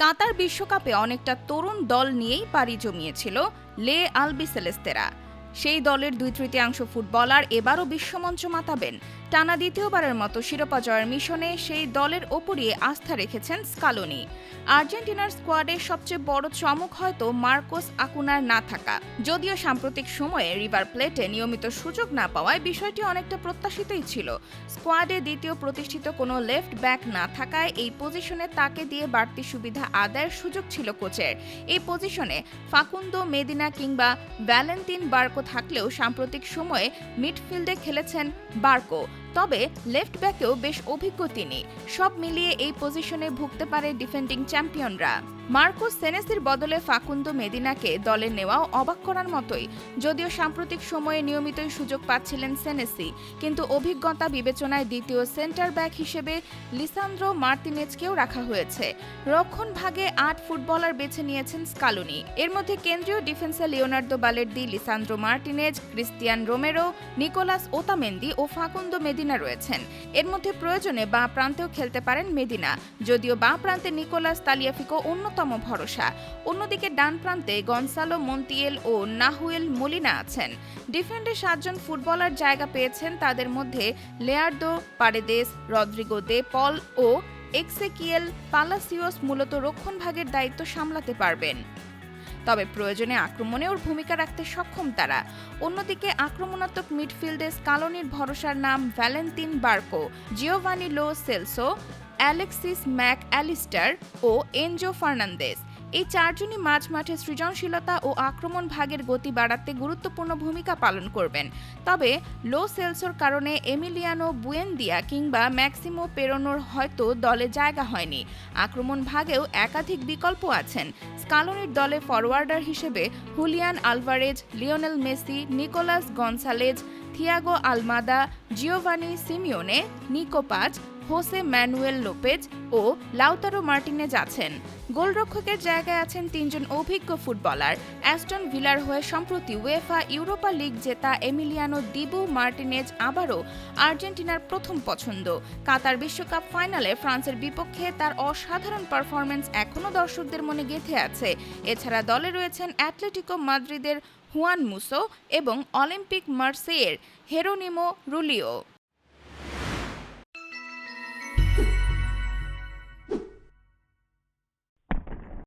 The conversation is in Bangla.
কাতার বিশ্বকাপে অনেকটা তরুণ দল নিয়েই পাড়ি জমিয়েছিল লে আলবিসেলেস্তেরা। সেই দলের 2/3 ফুটবলার এবারও বিশ্বমঞ্চ মাতাবেন। টানা দ্বিতীয়বারের মতো শিরোপা জয়ের মিশনে সেই দলের ওপরই আস্থা রেখেছেন স্কালোনি। আর্জেন্টিনার স্কোয়াডের সবচেয়ে বড় চমক হয়তো মার্কোস আকুনার না থাকা। যদিও সাম্প্রতিক সময়ে রিভার প্লেটে নিয়মিত সুযোগ না পাওয়ায় বিষয়টি অনেকটা প্রত্যাশিতই ছিল। স্কোয়াডে দ্বিতীয় প্রতিষ্ঠিত কোনো লেফট ব্যাক না থাকায় এই পজিশনে তাকে দিয়ে বাড়তি সুবিধা আদায়ের সুযোগ ছিল কোচের। এই পজিশনে ফাকুন্দো মেদিনা কিংবা ভ্যালেন্তিন বার্কো থাকলেও সাম্প্রতিক সময়ে মিডফিল্ডে খেলেছেন বার্কো, তবে লেফট ব্যাকেও বেশ অভিজ্ঞ তিনি। সব মিলিয়ে এই পজিশনে ভুগতে পারে ডিফেন্ডিং চ্যাম্পিয়নরা। মার্কোস সেনেসির বদলে ফাকুন্দো মেদিনাকে দলে নেওয়াও অবাক করার মতোই। যদিও সাম্প্রতিক সময়ে নিয়মিতই সুযোগ পাচ্ছিলেন সেনেসি, কিন্তু অভিজ্ঞতা বিবেচনায় দ্বিতীয় সেন্টার ব্যাক হিসেবে লিসান্দ্রো মার্তিনেজকেও রাখা হয়েছে। রক্ষণ ভাগে 8 ফুটবলার বেছে নিয়েছেন স্কালোনি। এর মধ্যে কেন্দ্রীয় ডিফেন্সে Leonardo Balerdi, Lisandro Martinez, Cristian Romero, Nicolas Otamendi ও ফাকুন্দো মেদিনা রয়েছেন। এর মধ্যে প্রয়োজনে বাঁ প্রান্তেও খেলতে পারেন মেদিনা, যদিও বাঁ প্রান্তে নিকোলাস তালিয়াফিকো অন্যতম ভরসা। অন্যদিকে ডান প্রান্তে গনসালো মন্তিয়েল ও নাহুয়েল মোলিনা আছেন। ডিফেন্ডে 7 জন ফুটবলার জায়গা পেয়েছেন, তাদের মধ্যে লেয়ার্দো, পারেদেস, রদ্রিগো দে পল ও এক্সেকিয়েল পালাসিওস মূলত রক্ষণ ভাগের দায়িত্ব সামলাতে পারবেন। তবে প্রয়োজনে আক্রমণেও ভূমিকা রাখতে সক্ষম তারা। অন্যদিকে আক্রমণাত্মক মিডফিল্ডে স্কালোনির ভরসার নাম Valentin Barco, Giovani Lo Celso, Alexis Mac Allister ও এনজো ফার্নান্দেস। এই 4 জনই মাঝমাঠে সৃজনশীলতা ও আক্রমণ ভাগের গতি বাড়াতে গুরুত্বপূর্ণ ভূমিকা পালন করবেন। তবে লো সেলসোর কারণে এমিলিয়ানো বুয়েনদিয়া কিংবা ম্যাক্সিমো পেরোনোর হয়তো দলে জায়গা হয়নি। আক্রমণ ভাগেও একাধিক বিকল্প আছেন। স্কালোনির দলে ফরওয়ার্ডার হিসেবে Julian Alvarez, Lionel Messi, Nicolas Gonzalez, Thiago Almada, Giovanni Simeone, Nico Paz, Jose Manuel Lopez ও লাউতারো মার্টিনেজ আছেন। গোলরক্ষকের জায়গায় আছেন 3 জন অভিজ্ঞ ফুটবলার। অ্যাস্টন ভিলার হয়ে সম্প্রতি উয়েফা ইউরোপা লিগ জেতা এমিলিয়ানো দিবু মার্টিনেজ আবারও আর্জেন্টিনার প্রথম পছন্দ। কাতার বিশ্বকাপ ফাইনালে ফ্রান্সের বিপক্ষে তার অসাধারণ পারফরম্যান্স এখনও দর্শকদের মনে গেঁথে আছে। এছাড়া দলে রয়েছেন অ্যাটলেটিকো মাদ্রিদের হুয়ান মুসো এবং অলিম্পিক মার্সেইয়ের হেরোনিমো রুলিও।